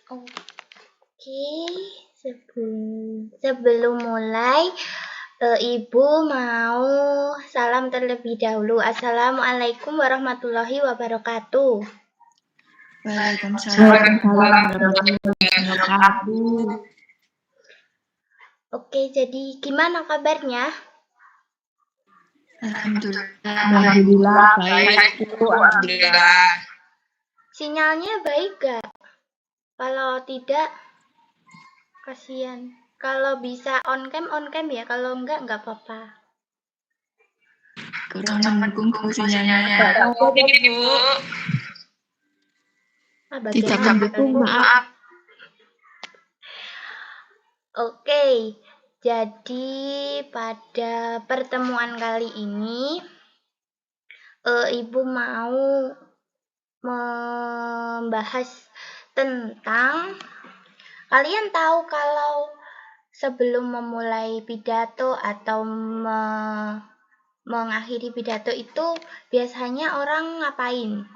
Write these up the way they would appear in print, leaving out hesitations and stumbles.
Oke, sebelum mulai, Ibu mau salam terlebih dahulu. Assalamualaikum warahmatullahi wabarakatuh. Waalaikumsalam warahmatullahi wabarakatuh. Oke, jadi gimana kabarnya? Alhamdulillah baik, Bu. Alhamdulillah. Sinyalnya baik gak? Kalau tidak, kasihan. Kalau bisa on cam ya. Kalau enggak apa-apa. Kurang mendukung Bu sinyalnya. Tidak mendukung, maaf. Oke, jadi pada pertemuan kali ini Ibu mau membahas tentang, kalian tahu kalau sebelum memulai pidato atau mengakhiri pidato itu biasanya orang ngapain?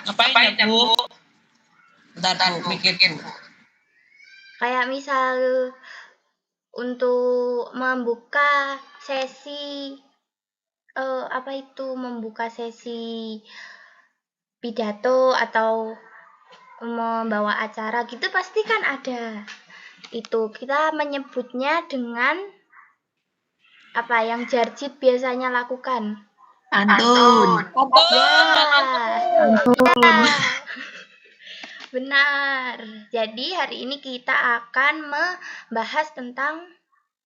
Ngapain ya, Bu? Bentar, Bu, mikirin. Kayak misal untuk membuka sesi membuka sesi pidato atau membawa acara gitu pasti kan ada. Itu kita menyebutnya dengan apa yang Jarjit biasanya lakukan? Pantun. Benar. Jadi hari ini kita akan membahas tentang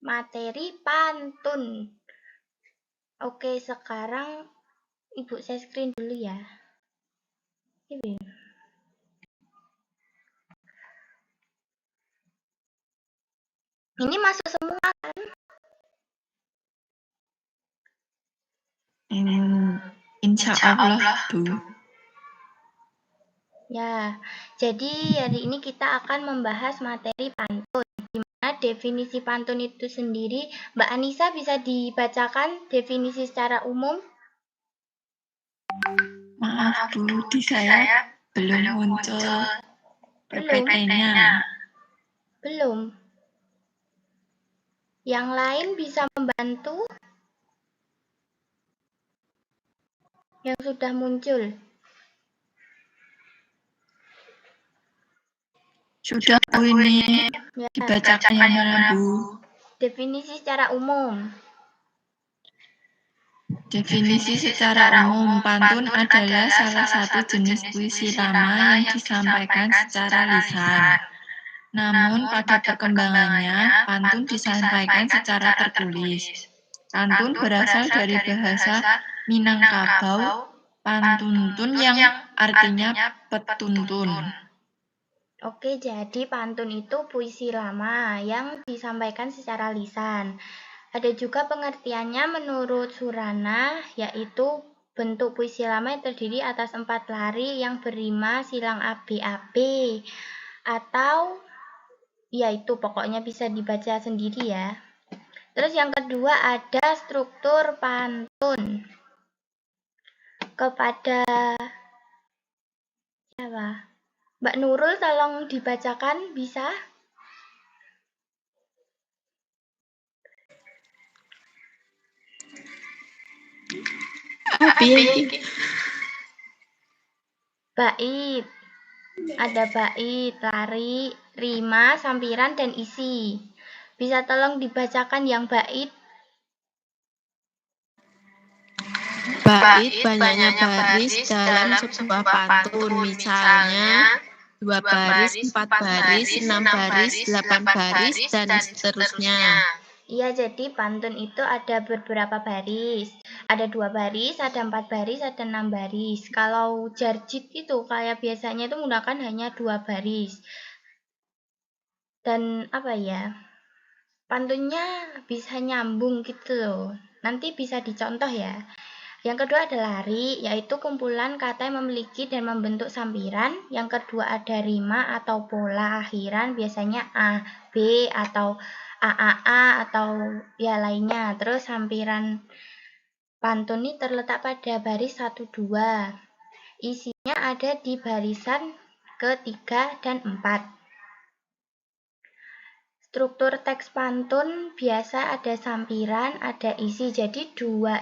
materi pantun. Oke, sekarang Ibu saya screen dulu ya. Ini masuk semua kan? Insya Allah, Bu. Ya, jadi hari ini kita akan membahas materi pantun. Gimana definisi pantun itu sendiri? Mbak Anissa bisa dibacakan definisi secara umum? Maaf, Bu, di saya belum muncul PPT-nya. Belum. Yang lain bisa membantu? Yang sudah muncul. Sudah, Bu, ini dibacakan yang mana, Bu? Definisi secara umum. Definisi secara umum, pantun adalah salah satu jenis puisi lama yang disampaikan secara lisan. Namun pada perkembangannya, pantun disampaikan secara tertulis. Pantun berasal dari bahasa Minangkabau, pantuntun yang artinya petuntun. Oke, jadi pantun itu puisi lama yang disampaikan secara lisan. Ada juga pengertiannya menurut Surana, yaitu bentuk puisi lama yang terdiri atas 4 lari yang berrima silang AB-AB. Atau, yaitu pokoknya bisa dibaca sendiri ya. Terus yang kedua ada struktur pantun. Kepada siapa? Mbak Nurul tolong dibacakan, bisa? Bait. Ada bait, lari, rima, sampiran, dan isi. Bisa tolong dibacakan yang bait? Bait banyaknya baris dalam sebuah pantun, misalnya 2 baris, 4 baris, 6 baris, 8 baris, dan seterusnya. Iya, jadi pantun itu ada beberapa baris. Ada 2 baris, ada 4 baris, ada 6 baris. Kalau Jarjit itu kayak biasanya itu menggunakan hanya 2 baris. Dan apa ya, pantunnya bisa nyambung gitu loh. Nanti bisa dicontoh ya. Yang kedua ada lari, yaitu kumpulan kata yang memiliki dan membentuk sampiran. Yang kedua ada rima atau pola akhiran, biasanya A, B, atau AAA, atau ya lainnya. Terus sampiran pantun ini terletak pada baris 1-2. Isinya ada di barisan ke-3 dan 4. Struktur teks pantun biasa ada sampiran, ada isi. Jadi dua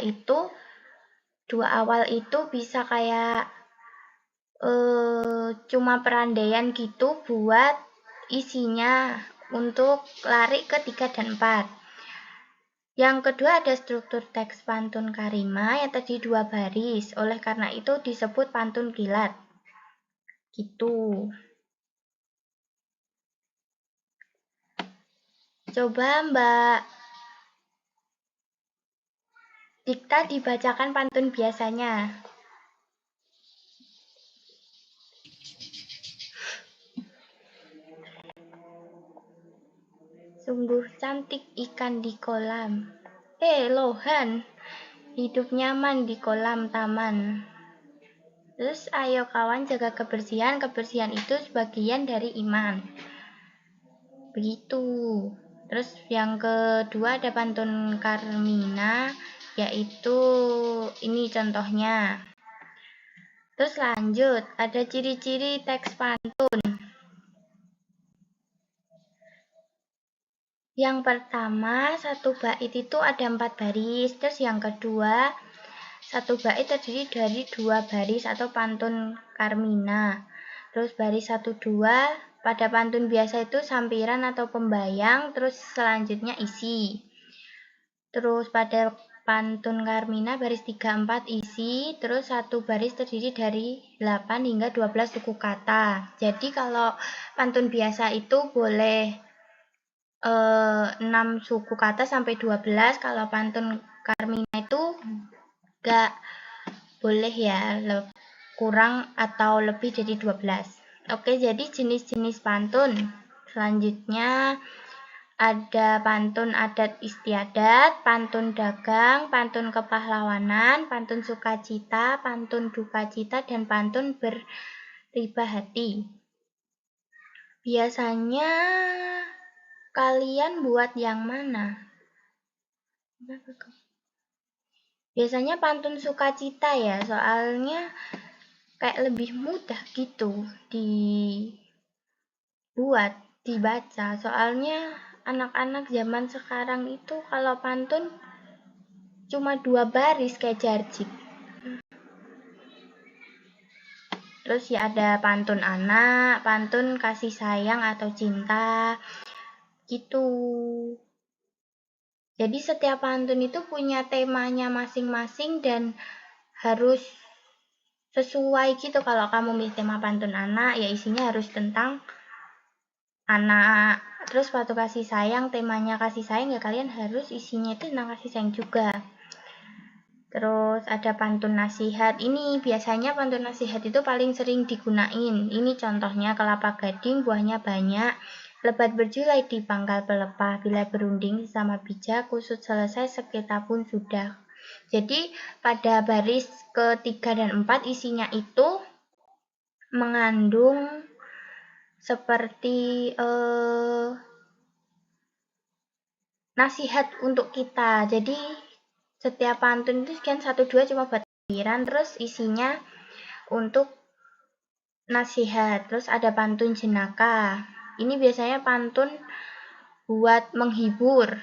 awal itu bisa kayak cuma perandaian gitu buat isinya untuk lari ke 3 dan 4. Yang kedua ada struktur teks pantun karima yang tadi 2 baris. Oleh karena itu disebut pantun kilat. Gitu. Coba Mbak Dikta dibacakan pantun biasanya. Sungguh cantik ikan di kolam. Lohan, hidup nyaman di kolam taman. Terus ayo kawan jaga kebersihan itu sebagian dari iman. Begitu. Terus yang kedua ada pantun Karmina, yaitu ini contohnya. Terus lanjut, ada ciri-ciri teks pantun. Yang pertama, satu bait itu ada 4 baris. Terus yang kedua, satu bait terdiri dari 2 baris atau pantun Karmina. Terus baris 1-2 pada pantun biasa itu sampiran atau pembayang, terus selanjutnya isi. Terus pada pantun Karmina baris 3-4 isi, terus satu baris terdiri dari 8 hingga 12 suku kata. Jadi kalau pantun biasa itu boleh 6 suku kata sampai 12, kalau pantun Karmina itu enggak boleh ya, kurang atau lebih dari 12. Oke, jadi jenis-jenis pantun. Selanjutnya ada pantun adat istiadat, pantun dagang, pantun kepahlawanan, pantun sukacita, pantun dukacita, dan pantun beriba hati. Biasanya kalian buat yang mana? Biasanya pantun sukacita ya, soalnya kayak lebih mudah gitu dibuat, dibaca. Soalnya anak-anak zaman sekarang itu kalau pantun cuma 2 baris kayak jarjit. Terus ya ada pantun anak, pantun kasih sayang atau cinta, gitu. Jadi setiap pantun itu punya temanya masing-masing dan harus sesuai gitu. Kalau kamu milih tema pantun anak, ya isinya harus tentang anak. Terus waktu kasih sayang, temanya kasih sayang, ya kalian harus isinya itu tentang kasih sayang juga. Terus ada pantun nasihat. Ini biasanya pantun nasihat itu paling sering digunain. Ini contohnya kelapa gading, buahnya banyak. Lebat berjulai di pangkal pelepah. Bila berunding sama bijak, kusut selesai sekita pun sudah. Jadi pada baris ke-3 dan 4 isinya itu mengandung seperti nasihat untuk kita. Jadi setiap pantun itu sekian 1-2 cuma buat pikiran, terus isinya untuk nasihat. Terus ada pantun jenaka. Ini biasanya pantun buat menghibur,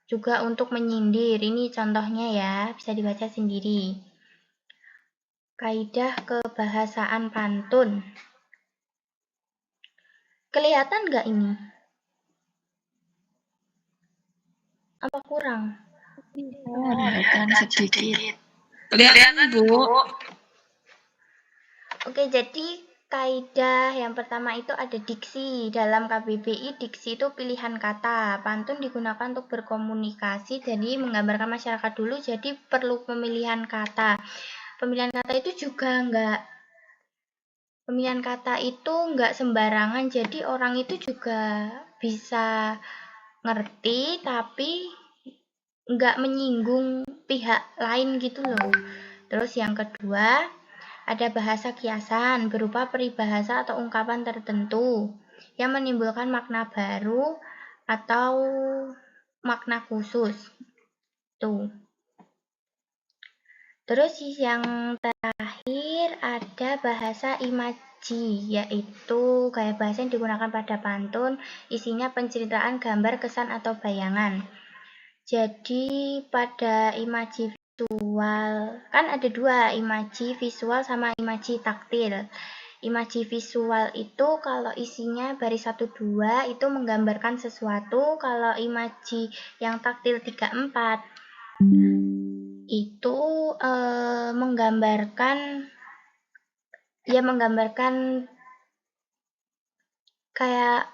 juga untuk menyindir. Ini contohnya ya, bisa dibaca sendiri. Kaidah kebahasaan pantun. Kelihatan nggak ini? Apa kurang? Kelihatan sedikit. Kelihatan, Bu. Oke, jadi kaidah yang pertama itu ada diksi. Dalam KBBI, diksi itu pilihan kata. Pantun digunakan untuk berkomunikasi, jadi menggambarkan masyarakat dulu, jadi perlu pemilihan kata. Pemilihan kata itu nggak sembarangan, jadi orang itu juga bisa ngerti, tapi nggak menyinggung pihak lain gitu loh. Terus yang kedua, ada bahasa kiasan berupa peribahasa atau ungkapan tertentu yang menimbulkan makna baru atau makna khusus. Tuh. Terus yang terakhir ada bahasa imaji, yaitu gaya bahasa yang digunakan pada pantun, isinya penceritaan, gambar, kesan, atau bayangan. Jadi pada imaji visual, kan ada dua, imaji visual sama imaji taktil. Imaji visual itu kalau isinya baris 1-2 itu menggambarkan sesuatu, kalau imaji yang taktil 3-4 itu menggambarkan kayak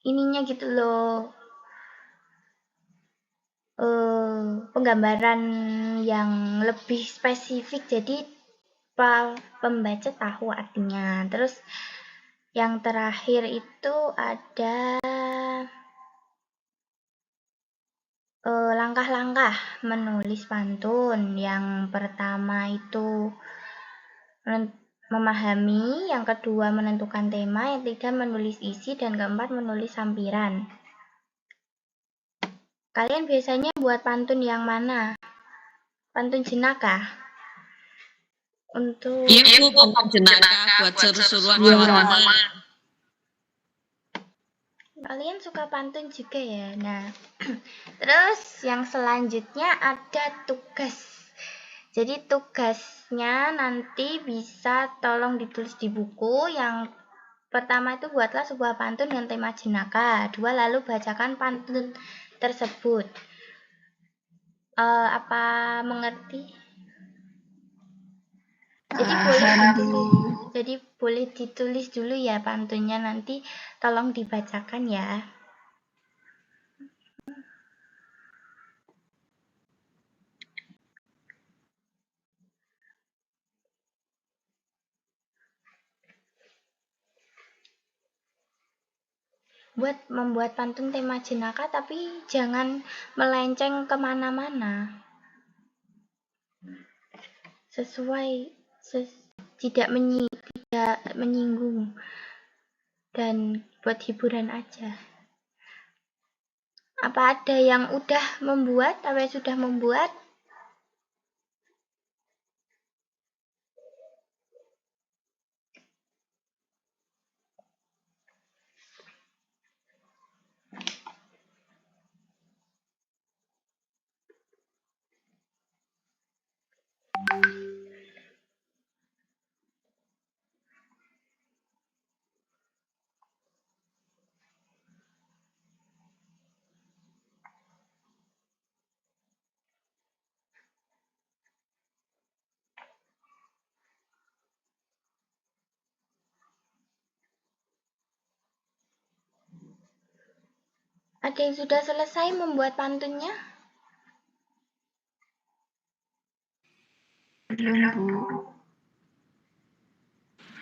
ininya gitu loh, penggambaran yang lebih spesifik, jadi pembaca tahu artinya. Terus yang terakhir itu ada langkah-langkah menulis pantun. Yang pertama itu memahami, yang kedua menentukan tema, yang ketiga menulis isi, dan keempat menulis sampiran. Kalian biasanya buat pantun yang mana? Pantun jenaka? Untuk Iya, Bu, pantun jenaka buat seru-seruan di rumah. Kalian suka pantun juga ya? Nah, terus yang selanjutnya ada tugas. Jadi tugasnya nanti bisa tolong ditulis di buku. Yang pertama itu buatlah sebuah pantun dengan tema jenaka. 2, lalu bacakan pantun tersebut. Apa mengerti? Jadi boleh ditulis dulu ya pantunnya, nanti tolong dibacakan ya. Membuat pantun tema jenaka, tapi jangan melenceng kemana-mana. Tidak menyinggung, dan buat hiburan aja. Apa ada yang sudah membuat? Ada yang sudah selesai membuat pantunnya? Belum, Bu.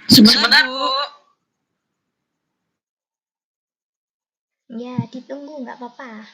Sebentar, Bu. Ya, ditunggu, nggak apa-apa.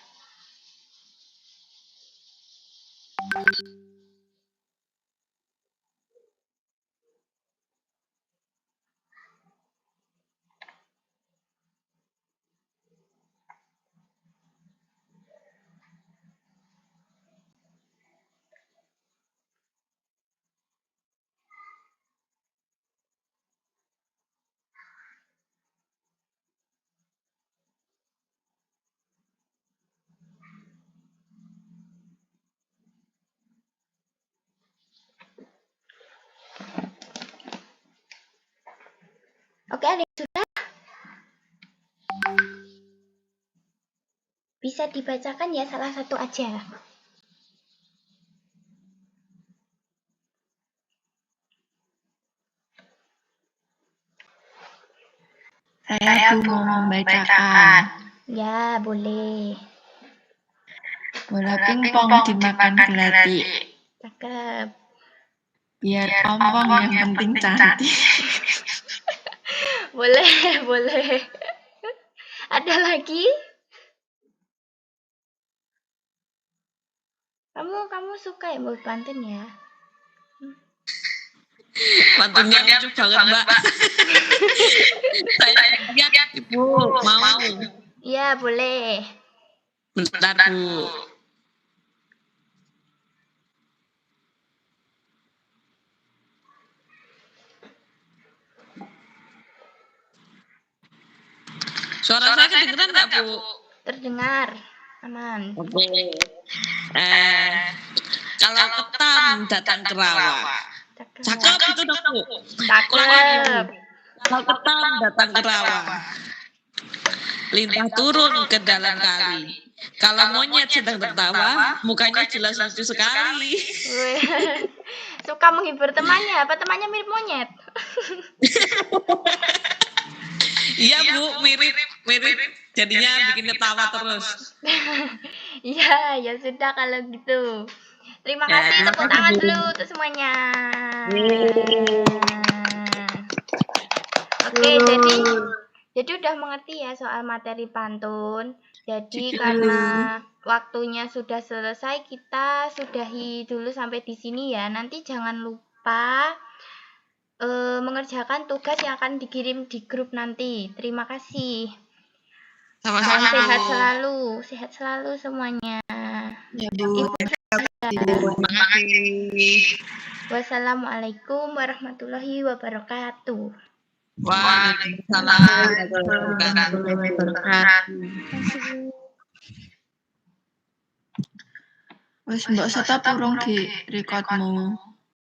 Oke, ada yang sudah? Bisa dibacakan ya, salah satu aja. Saya mau membacakan. Ya, boleh. Bola pingpong dimakan geladi. Cakep. Biar ompong yang penting cantik. Boleh. Ada lagi? Kamu suka ya buat pantun ya? Pantunnya lucu banget, Mbak. Saya lihat, Ibu. Mau? Iya, boleh. Bentar, Bu. Suara saya kedengeran nggak, Bu? Terdengar. Aman. Oke. Kalau ketam datang ke rawa. Cakep itu dong, Bu. Cakep. Kalau ketam datang ke rawa. Lintah turun ke dalam kali. Kalau monyet sedang tertawa, mukanya jelas lucu sekali. Wih. Suka menghibur temannya. Apa temannya mirip monyet? Iya, Bu, mirip. Jadinya bikin ketawa terus. Iya, ya sudah kalau gitu. Terima Ya, kasih, terima tepuk kasih, tangan Bu. dulu untuk semuanya. Yeay. Oke, jadi udah mengerti ya soal materi pantun. Jadi karena waktunya sudah selesai, kita sudahi dulu sampai di sini ya. Nanti jangan lupa mengerjakan tugas yang akan dikirim di grup nanti. Terima kasih. Sama-sama, Sehat selalu semuanya. Ya, Bu. Terima kasih. Wassalamualaikum warahmatullahi wabarakatuh. Waalaikumsalam warahmatullahi wabarakatuh. Wis mbok stop urung di recordmu.